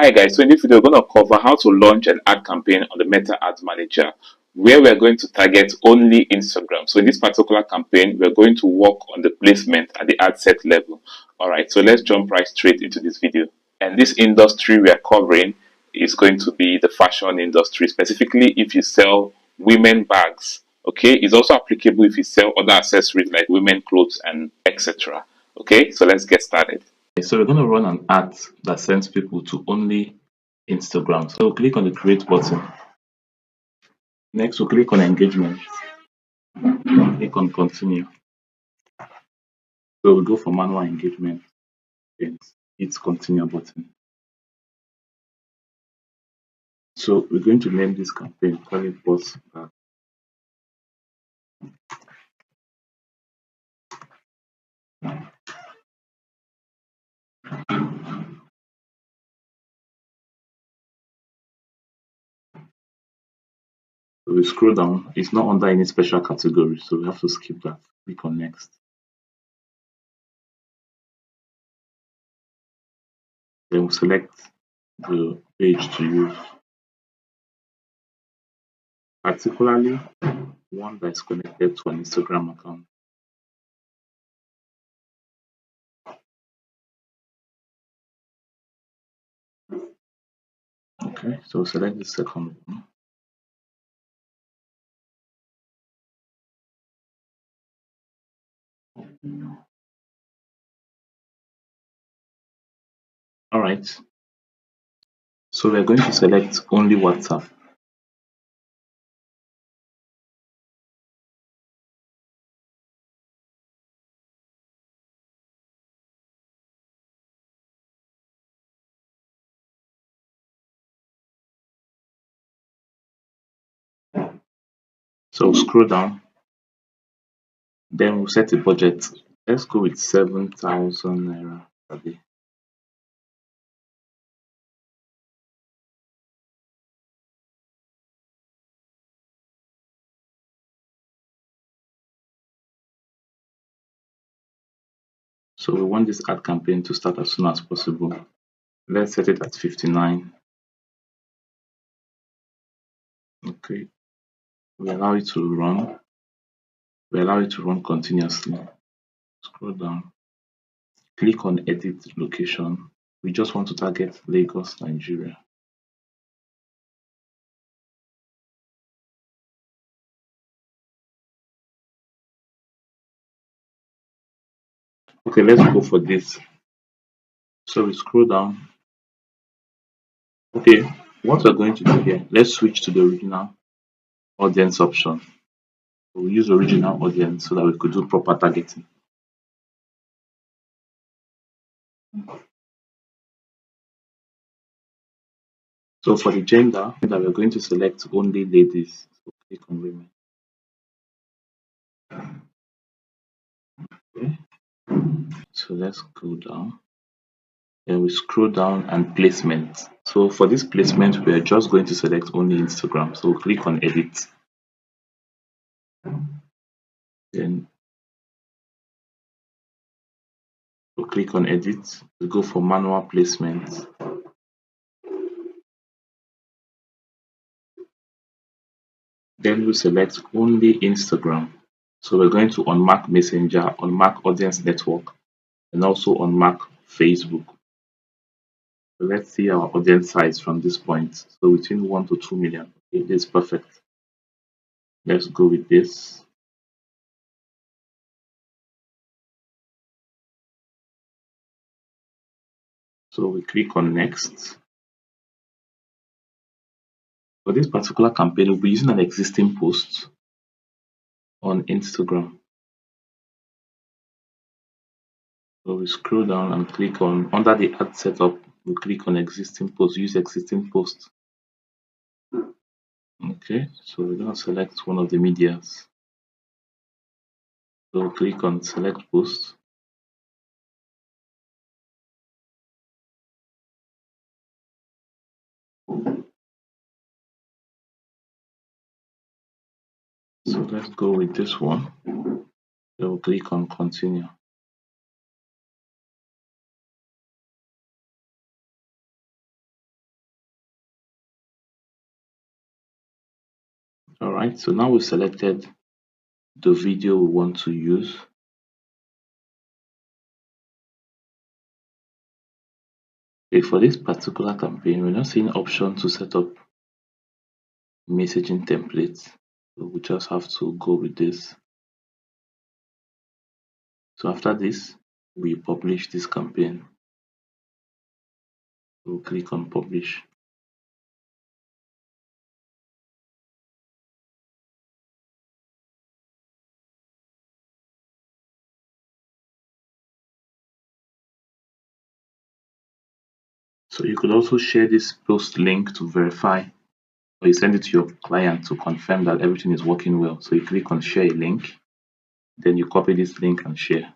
Hi guys, so in this video we're going to cover how to launch an ad campaign on the Meta Ads Manager where we're going to target only Instagram. So in this particular campaign, we're going to work on the placement at the ad set level. Alright, so let's jump right straight into this video. And this industry we are covering is going to be the fashion industry, specifically if you sell women bags. Okay, it's also applicable if you sell other accessories like women clothes and etc. Okay, so let's get started. So we're going to run an ad that sends people to only Instagram. So click on the create button. Next, we'll click on engagement. Click on continue. So we'll go for manual engagement and hit continue button. So we're going to name this campaign, call it boss bag. So we scroll down, it's not under any special category, so we have to skip that. Click on next. Then we'll select the page to use, particularly one that is connected to an Instagram account. Okay, so select the second one. All right, so we're going to select only WhatsApp. So scroll down, then we'll set a budget. Let's go with 7,000 naira per day. So we want this ad campaign to start as soon as possible. Let's set it at 59. Okay, we allow it to run. We allow it to run continuously. Scroll down, click on edit location. We just want to target Lagos, Nigeria. Okay, let's go for this. So we scroll down. Okay, what we're going to do here, let's switch to the original audience option. We'll use original audience so that we could do proper targeting. So for the gender, we're going to select only ladies. So click on women. Okay. So let's go down. Then we scroll down and placement. So for this placement, we are just going to select only Instagram. So we'll click on edit. Then we'll click on edit. We'll go for manual placement. Then we'll select only Instagram. So we're going to unmark Messenger, unmark Audience Network, and also unmark Facebook. So let's see our audience size from this point. So between 1 to 2 million. Okay, this is perfect. Let's go with this. So we click on next. For this particular campaign, we'll be using an existing post on Instagram. So we scroll down and click on under the ad setup, we click on existing post, use existing post. Okay, so we're going to select one of the medias. So click on select post. So let's go with this one. So we'll click on continue. Alright, so now we've selected the video we want to use. Okay, for this particular campaign, we're not seeing option to set up messaging templates. So we just have to go with this. So after this, we publish this campaign. We'll click on publish. So you could also share this post link to verify, or you send it to your client to confirm that everything is working well. So you click on share a link, then you copy this link and share.